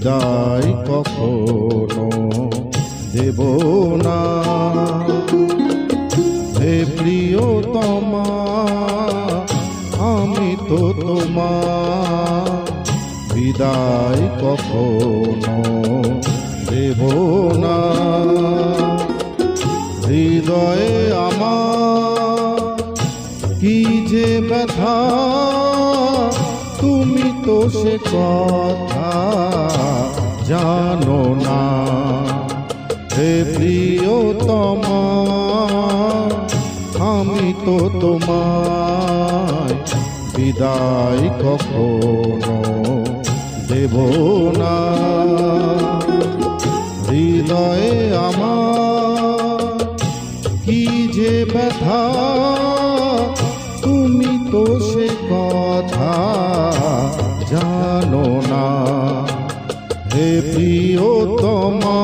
বিদায় কখনো দেব না। হে প্রিয়তমা, আমি তো তোমার বিদায় কখনো দেব না। হৃদয়ে আমার কি যে ব্যথা, তুমি তো সে কথা জানো না। হে প্রিয়তমা, আমি তো তোমায় বিদায় কখনো দেব না। হৃদয়ে আমার কি যে ব্যথা, তুমি তো সে কথা জানো না। হে প্রিয়তমা,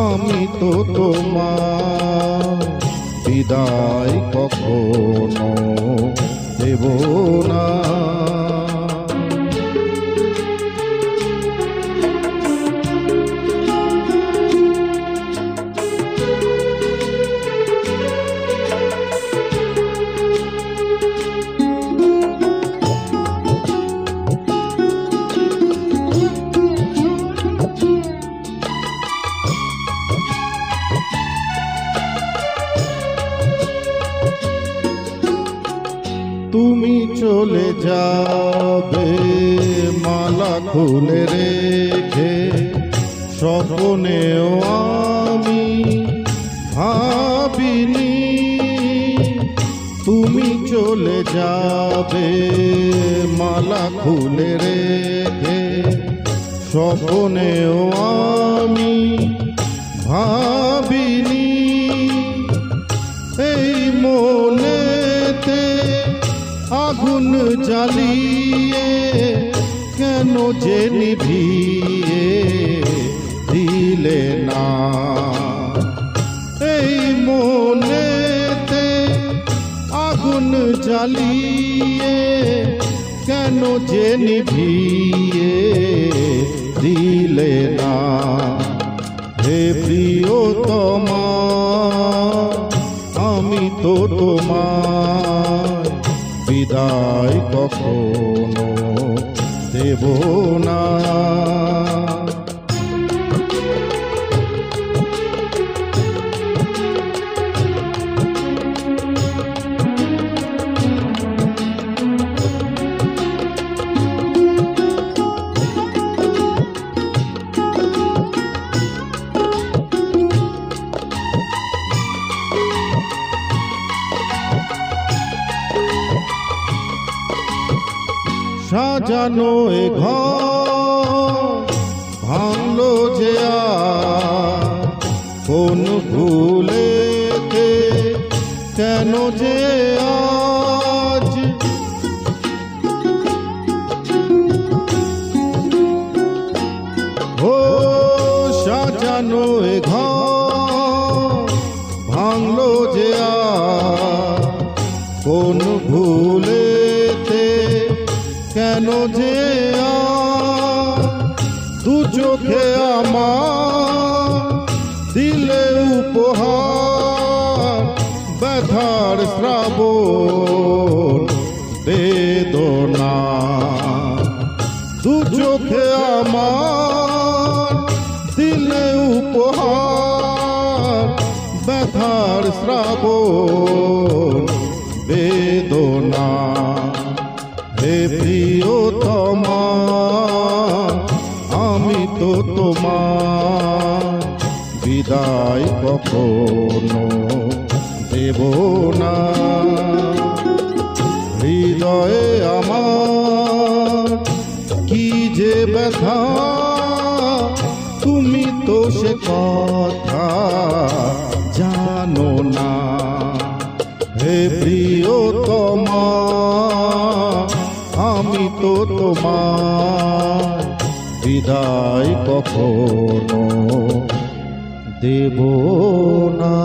আমি তো তোমার বিদায় কখনো দেব না। তুমি চলে যাবে মালা খুলে রেখে, স্বপ্নেও আমি ভাবিনি তুমি চলে যাবে মালা খুলে রেখে, স্বপ্নেও আমি ভাবিনি। এই মনেতে আগুন জ্বালিয়ে কেন যে নিভিয়ে দিলে না। এই মনেতে আগুন জ্বালিয়ে কেন যে নিভিয়ে দিলে না। হে প্রিয়তমা, আমি তো তোমার বিদায় কখনো দেব না। সাজানো এ ঘর ভাঙলো যে কোন ভুলেতে, কেন যে আজ ও সাজানো এ ঘর ভাঙলো যে কোন ভুলেতে, কেন যে দু চোখে আমার দিলে উপহার ব্যথার শ্রাবণ বেদনা। দু চোখে আমার দিলে উপহার ব্যথার শ্রাবণ বেদনা। হে প্রিয়তমা, আমি তো তোমার বিদায় কখনো দেব না। হৃদয়ে আমার কি যে ব্যথা, তুমি তো সে কথা জানো না। হে প্রিয়তমা, আমি তো তোমার বিদায় কখনো দেব না।